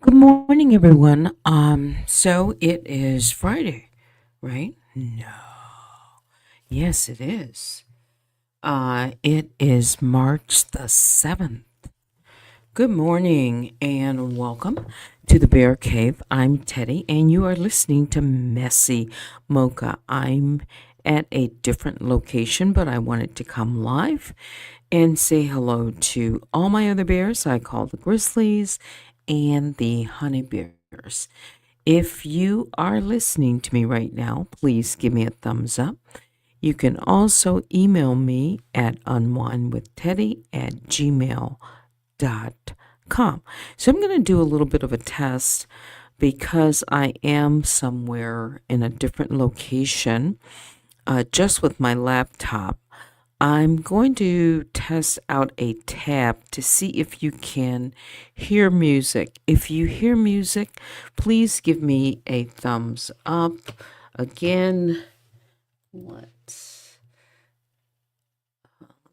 Good morning, everyone. So it is Friday, right? No. Yes, it is. It is March the 7th. Good morning and welcome to the Bear Cave. I'm Teddy and you are listening to Messy Mocha. I'm at a different location, but I wanted to come live and say hello to all my other bears. I call the grizzlies and the honey bears. If you are listening to me right now, please give me a thumbs up. You can also email me at unwinewithteddy@gmail.com. So I'm going to do a little bit of a test because I am somewhere in a different location just with my laptop. I'm going to test out a tab to see if you can hear music. If you hear music, please give me a thumbs up. Again, let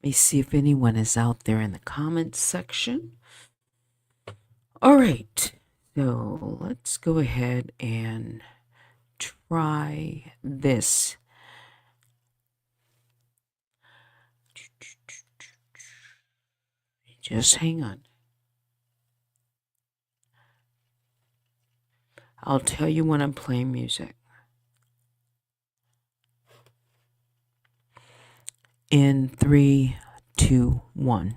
me see if anyone is out there in the comments section. All right, so let's go ahead and try this. Just hang on. I'll tell you when I'm playing music. In 3, 2, 1.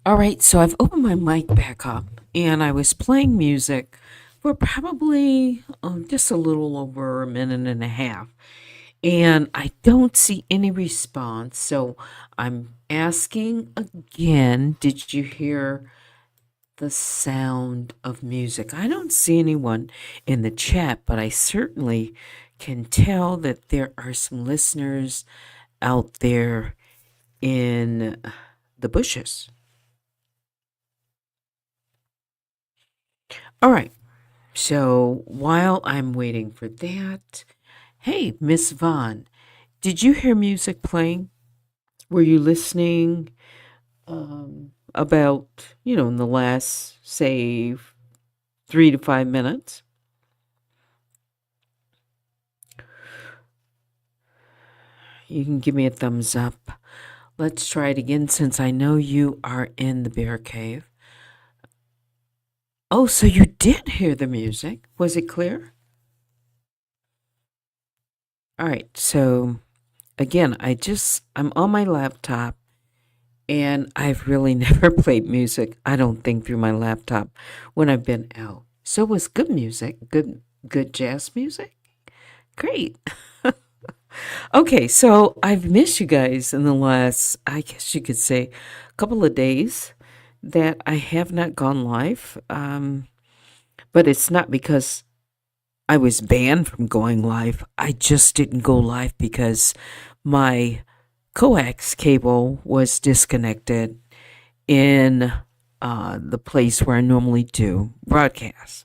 All right, so I've opened my mic back up and I was playing music for probably just a little over a minute and a half. And I don't see any response. So I'm asking again, did you hear the sound of music? I don't see anyone in the chat, but I certainly can tell that there are some listeners out there in the bushes. All right. So while I'm waiting for that, hey, Miss Vaughn, did you hear music playing? Were you listening about, in the last, say, 3 to 5 minutes? You can give me a thumbs up. Let's try it again since I know you are in the bear cave. Oh, so you did hear the music. Was it clear? All right. So again, I'm on my laptop and I've really never played music, I don't think, through my laptop when I've been out. So it was good music, good jazz music. Great. Okay, so I've missed you guys in the last, I guess you could say, couple of days that I have not gone live. But it's not because I was banned from going live. I just didn't go live because my coax cable was disconnected in the place where I normally do broadcast,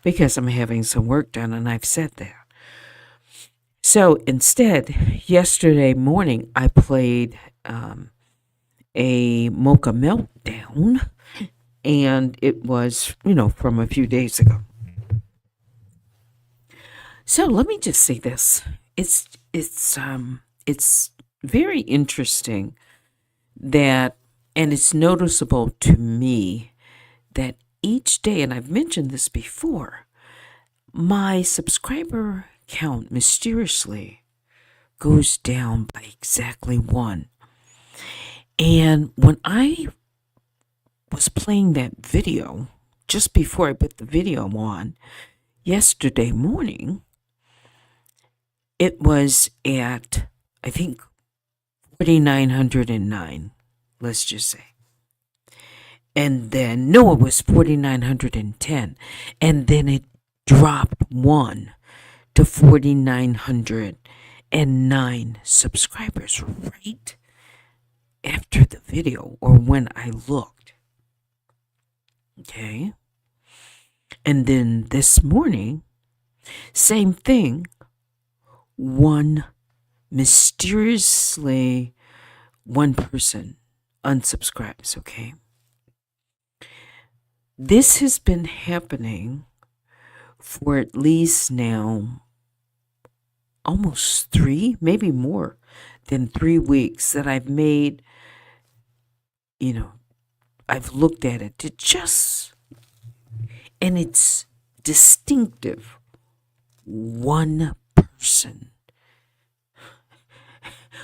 because I'm having some work done, and I've said that. So instead, yesterday morning, I played a Mocha Meltdown, and it was, from a few days ago. So let me just say this: it's very interesting that, and it's noticeable to me that each day, and I've mentioned this before, my subscriber count mysteriously goes down by exactly one. And when I was playing that video, just before I put the video on yesterday morning, it was at, I think, 4,909, let's just say. And then, no, it was 4,910. And then it dropped one to 4,909 subscribers right after the video, or when I looked. Okay. And then this morning, same thing. One mysteriously, one person unsubscribes. Okay. This has been happening for at least now almost 3, maybe more than 3 weeks that I've made, I've looked at it and it's distinctive. One person.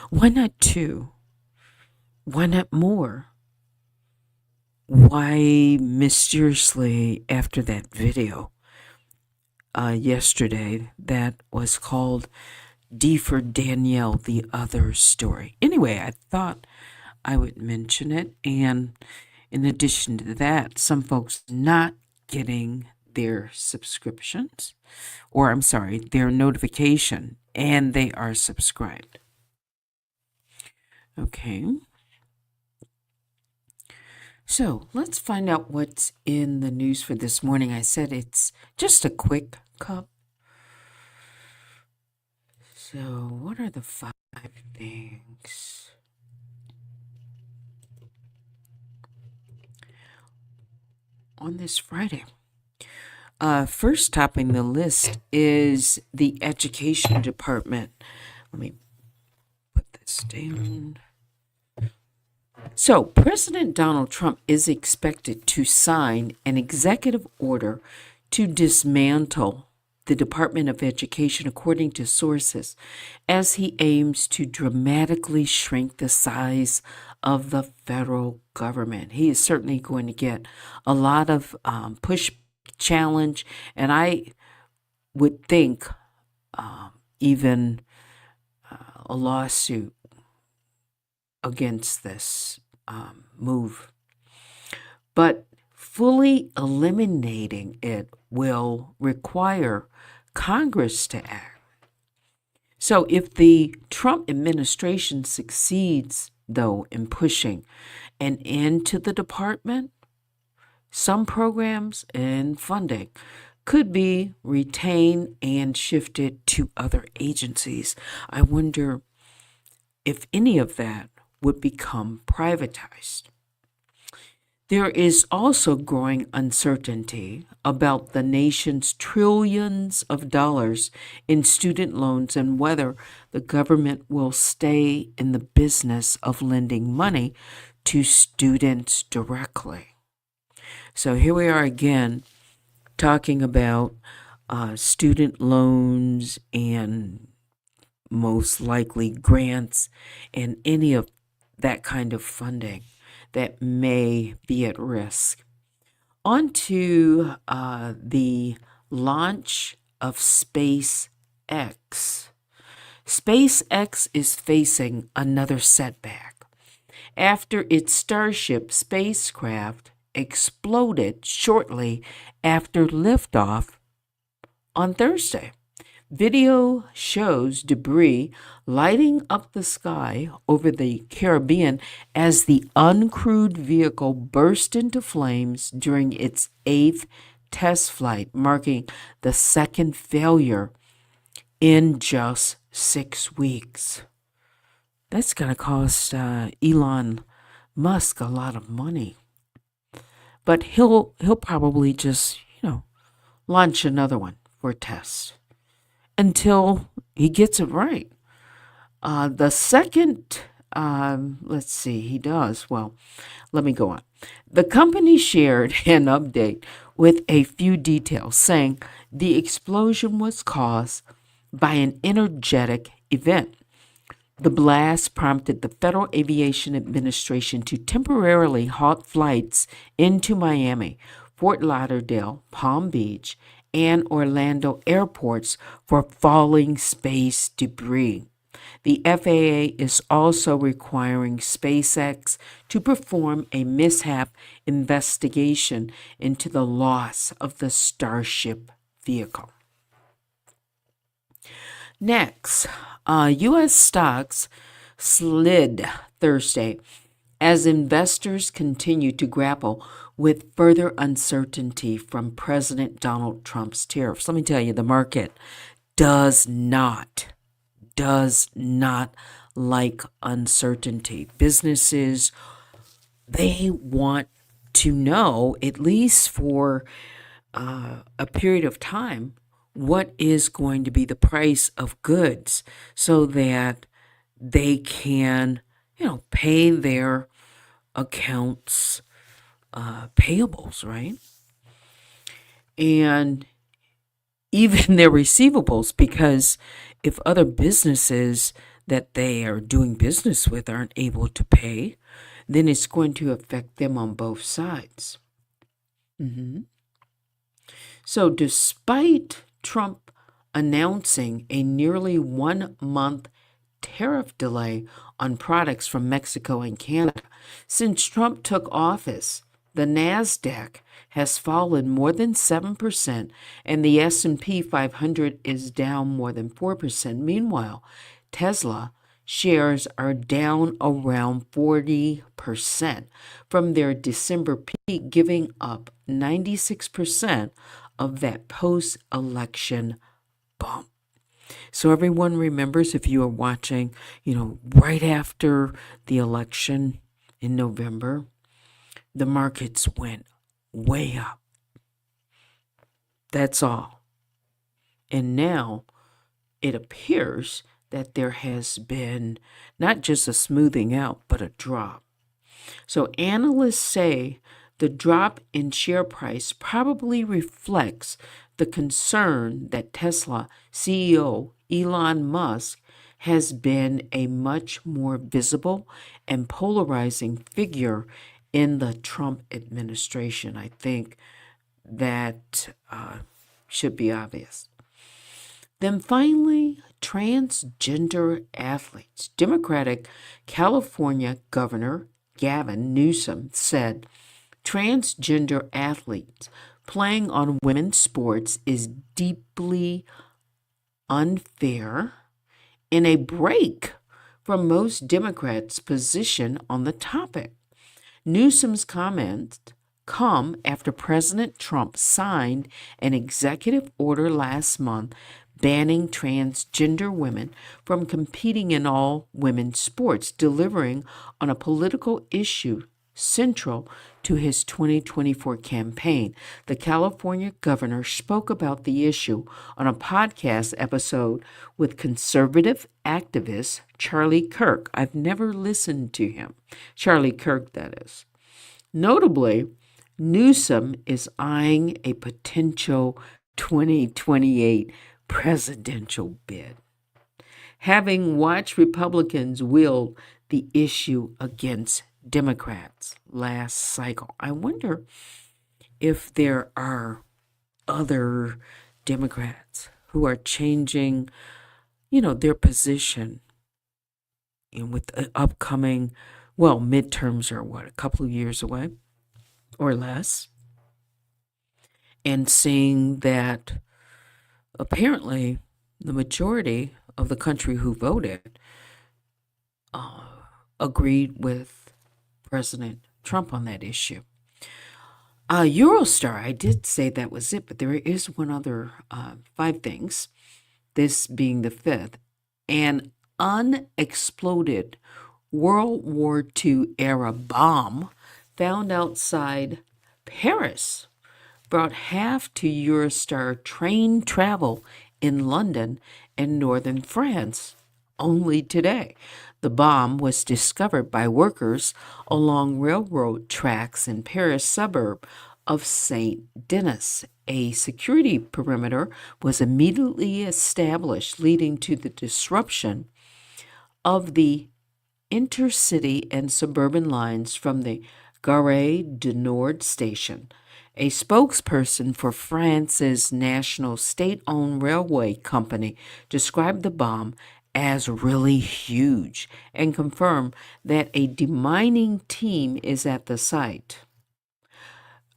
Why not 2? Why not more? Why mysteriously after that video yesterday that was called D for Danielle, the other story? Anyway, I thought I would mention it. And in addition to that, some folks not getting their subscriptions, or I'm sorry, their notification, and they are subscribed. Okay. So let's find out what's in the news for this morning. I said it's just a quick cup. So what are the 5 things? On this Friday. First topping the list is the Education Department. Let me put this down. So, President Donald Trump is expected to sign an executive order to dismantle the Department of Education, according to sources, as he aims to dramatically shrink the size of the federal government. He is certainly going to get a lot of push, challenge, and I would think even a lawsuit against this move. But fully eliminating it will require Congress to act. So if the Trump administration succeeds, though, in pushing an end to the department, some programs and funding could be retained and shifted to other agencies. I wonder if any of that would become privatized. There is also growing uncertainty about the nation's trillions of dollars in student loans and whether the government will stay in the business of lending money to students directly. So here we are again talking about student loans and most likely grants and any of that kind of funding that may be at risk. On to the launch of SpaceX. SpaceX is facing another setback after its Starship spacecraft exploded shortly after liftoff on Thursday. Video shows debris lighting up the sky over the Caribbean as the uncrewed vehicle burst into flames during its 8th test flight, marking the second failure in just 6 weeks. That's going to cost Elon Musk a lot of money. But he'll probably just, launch another one for test until he gets it right. The second, let's see, he does. Well, let me go on. The company shared an update with a few details, saying the explosion was caused by an energetic event. The blast prompted the Federal Aviation Administration to temporarily halt flights into Miami, Fort Lauderdale, Palm Beach, and Orlando airports for falling space debris. The FAA is also requiring SpaceX to perform a mishap investigation into the loss of the Starship vehicle. Next, U.S. stocks slid Thursday as investors continue to grapple with further uncertainty from President Donald Trump's tariffs. Let me tell you, the market does not like uncertainty. Businesses, they want to know, at least for a period of time, what is going to be the price of goods so that they can, pay their accounts payables, right? And even their receivables, because if other businesses that they are doing business with aren't able to pay, then it's going to affect them on both sides. So despite Trump announcing a nearly 1-month tariff delay on products from Mexico and Canada, since Trump took office, the NASDAQ has fallen more than 7%, and the S&P 500 is down more than 4%. Meanwhile, Tesla shares are down around 40% from their December peak, giving up 96% of that post-election bump. So everyone remembers, if you are watching, right after the election in November, the markets went way up. That's all. And now it appears that there has been not just a smoothing out, but a drop. So analysts say the drop in share price probably reflects the concern that Tesla CEO Elon Musk has been a much more visible and polarizing figure in the Trump administration. I think that should be obvious. Then finally, transgender athletes. Democratic California Governor Gavin Newsom said transgender athletes playing on women's sports is deeply unfair in a break from most Democrats' position on the topic. Newsom's comments come after President Trump signed an executive order last month banning transgender women from competing in all women's sports, delivering on a political issue central to his 2024 campaign. The California governor spoke about the issue on a podcast episode with conservative activist Charlie Kirk. I've never listened to him. Charlie Kirk, that is. Notably, Newsom is eyeing a potential 2028 presidential bid, having watched Republicans wield the issue against Democrats last cycle. I wonder if there are other Democrats who are changing, their position with the upcoming, midterms are a couple of years away or less, and seeing that apparently the majority of the country who voted agreed with President Trump on that issue. Eurostar, I did say that was it, but there is one other 5 things, this being the 5th. An unexploded World War II era bomb found outside Paris brought half to Eurostar train travel in London and northern France only today. The bomb was discovered by workers along railroad tracks in Paris suburb of Saint Denis. A security perimeter was immediately established, leading to the disruption of the intercity and suburban lines from the Gare du Nord station. A spokesperson for France's national state-owned railway company described the bomb as really huge and confirmed that a demining team is at the site.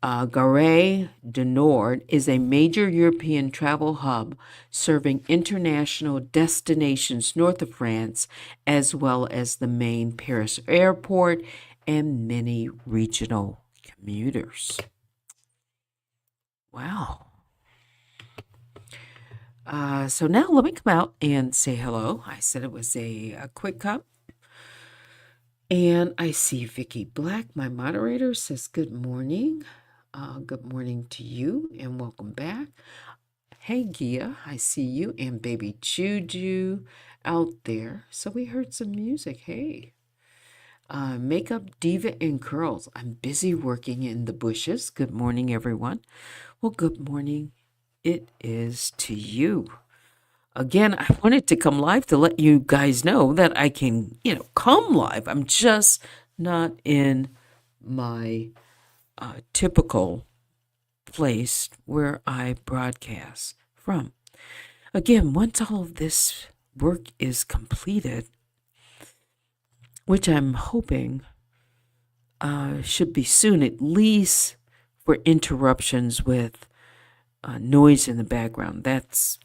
Gare du Nord is a major European travel hub serving international destinations north of France, as well as the main Paris airport and many regional commuters. Wow. So now let me come out and say hello. I said it was a quick cup. And I see Vicky Black, my moderator, says good morning. Good morning to you and welcome back. Hey, Gia, I see you and baby Juju out there. So we heard some music. Hey. Makeup Diva and Curls. I'm busy working in the bushes. Good morning, everyone. Well, good morning. It is to you. Again, I wanted to come live to let you guys know that I can, come live. I'm just not in my typical place where I broadcast from. Again, once all of this work is completed, which I'm hoping should be soon, at least for interruptions with noise in the background. That's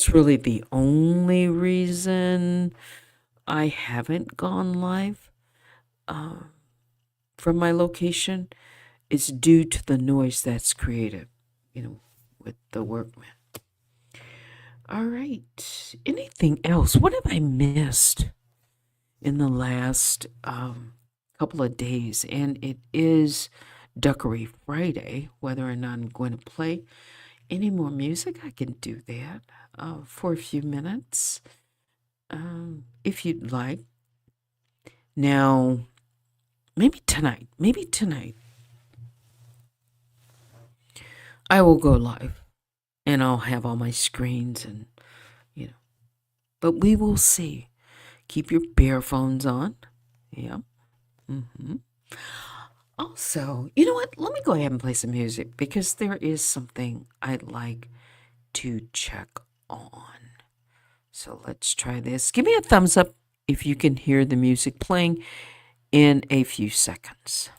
really the only reason I haven't gone live from my location. Is due to the noise that's created, with the workmen. All right. Anything else? What have I missed in the last couple of days? And it is Duckery Friday. Whether or not I'm going to play any more music, I can do that for a few minutes if you'd like. Now, maybe tonight. I will go live and I'll have all my screens and, but we will see. Keep your bear phones on. Yeah. Also, you know what? Let me go ahead and play some music because there is something I'd like to check on. So let's try this. Give me a thumbs up if you can hear the music playing in a few seconds.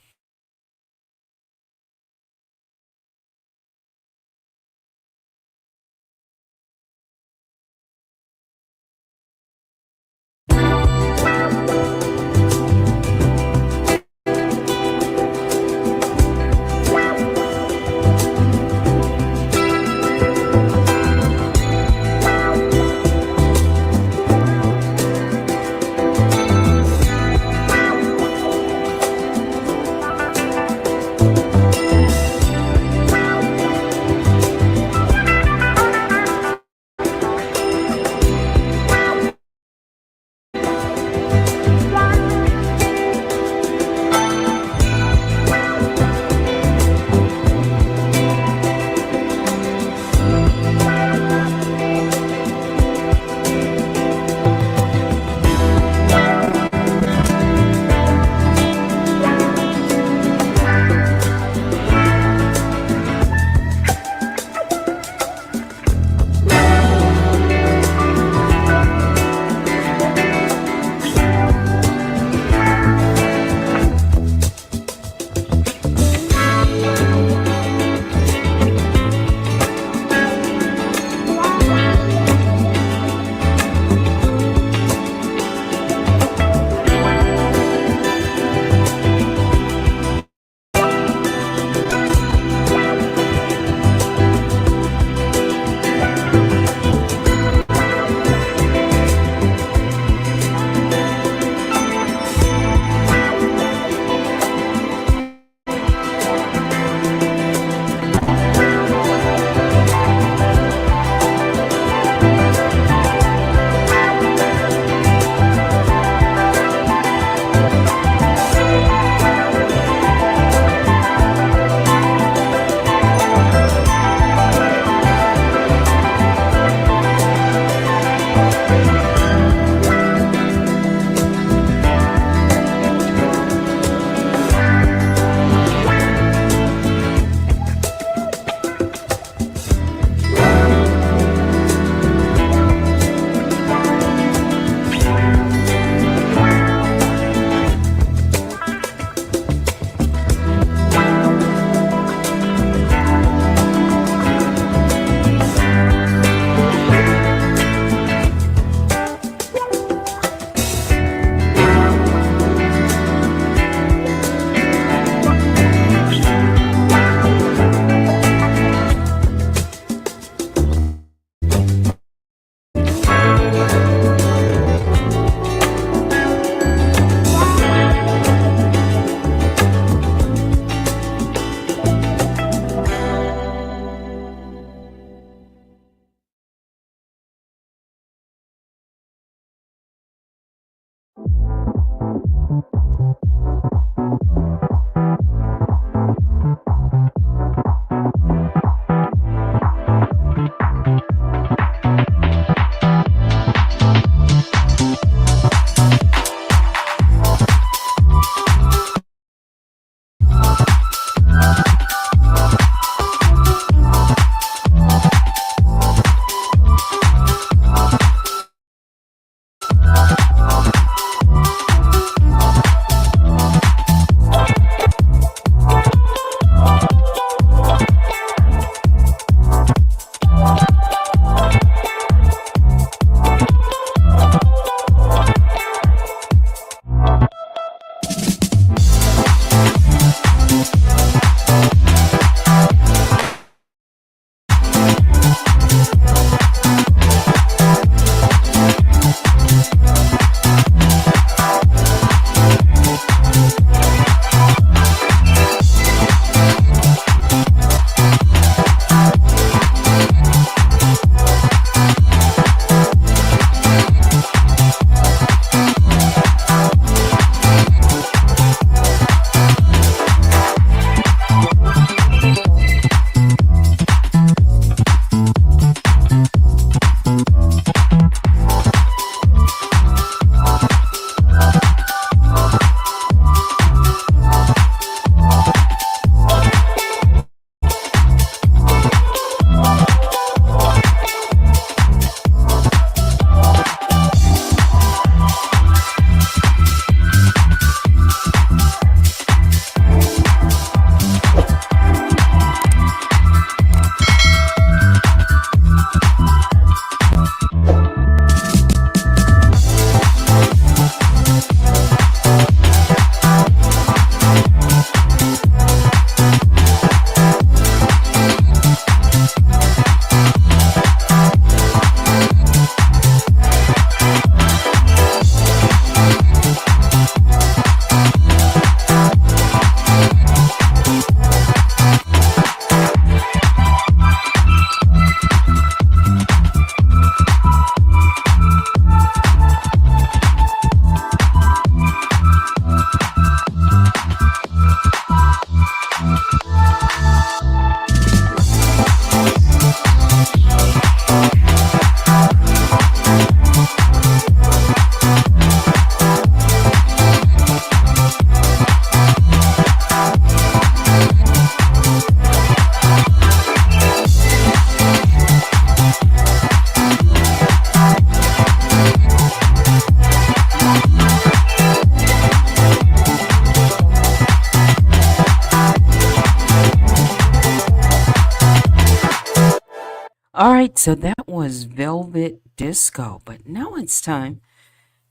All right, so that was Velvet Disco, but now it's time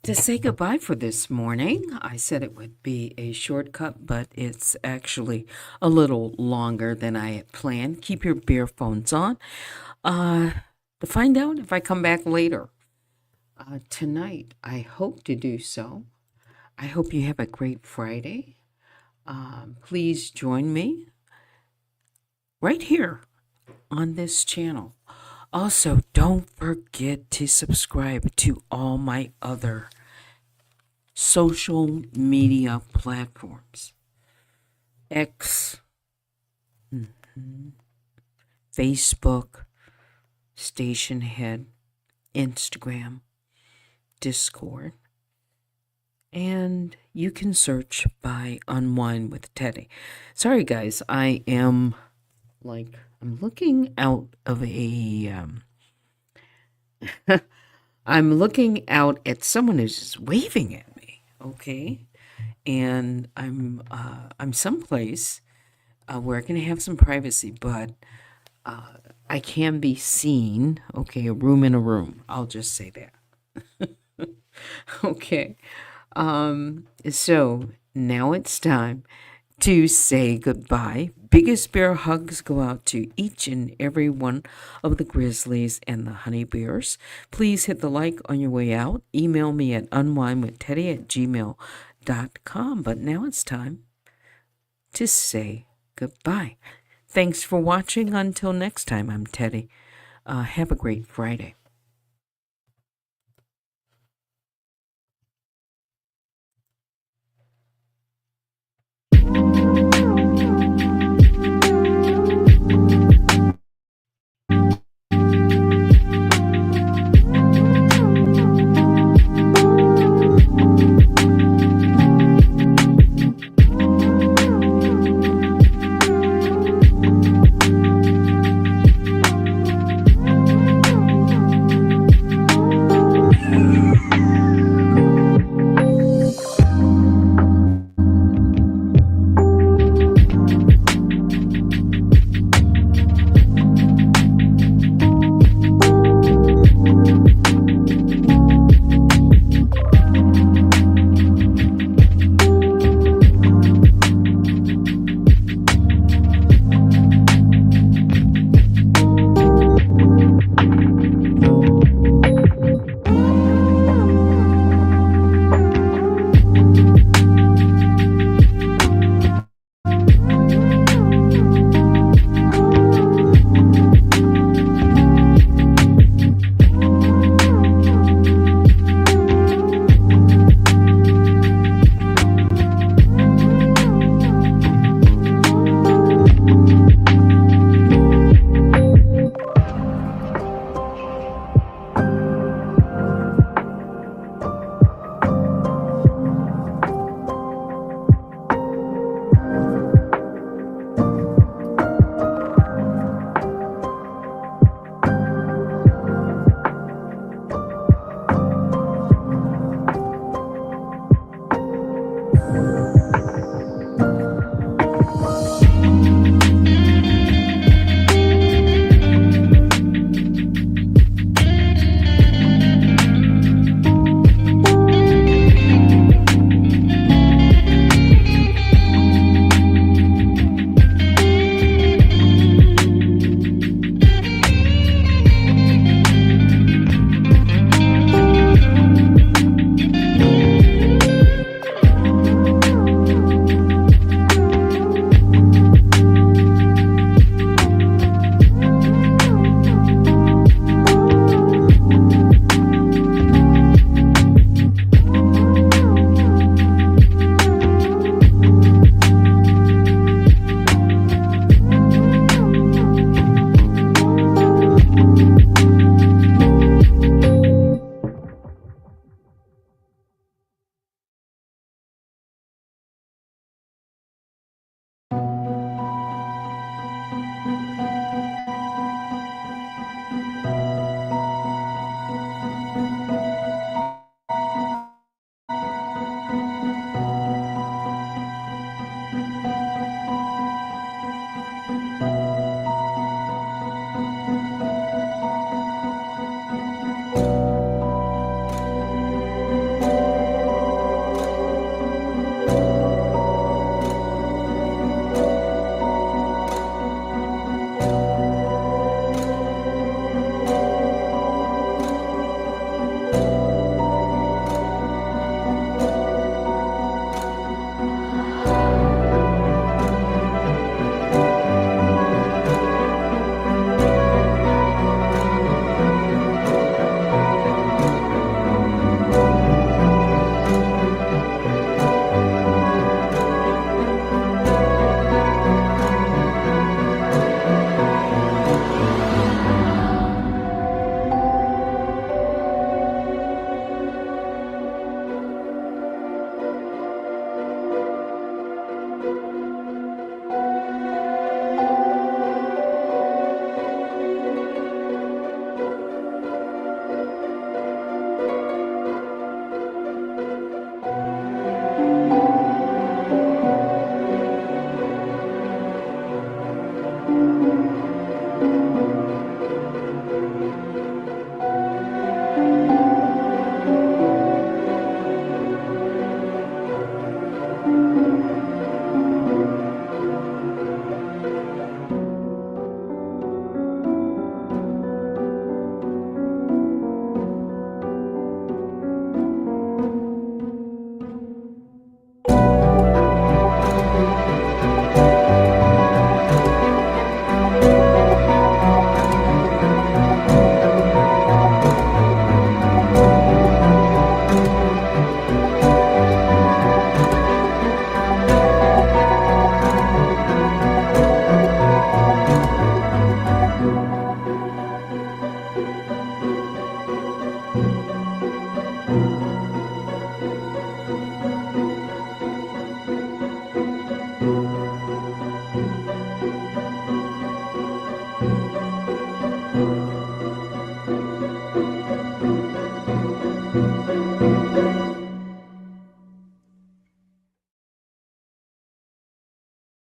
to say goodbye for this morning. I said it would be a shortcut, but it's actually a little longer than I had planned. Keep your earphones on to find out if I come back later. Tonight, I hope to do so. I hope you have a great Friday. Please join me right here on this channel. Also, don't forget to subscribe to all my other social media platforms. X, Facebook, Station Head, Instagram, Discord. And you can search by Unwind with Teddy. Sorry, guys, I'm looking out of a, I'm looking out at someone who's just waving at me, okay? And I'm someplace where I can have some privacy, but I can be seen, okay, a room in a room. I'll just say that. Okay. So now it's time to say goodbye. Biggest bear hugs go out to each and every one of the grizzlies and the honeybears. Please hit the like on your way out. Email me at unwindwithteddy@gmail.com. But now it's time to say goodbye. Thanks for watching. Until next time, I'm Teddy. Have a great Friday.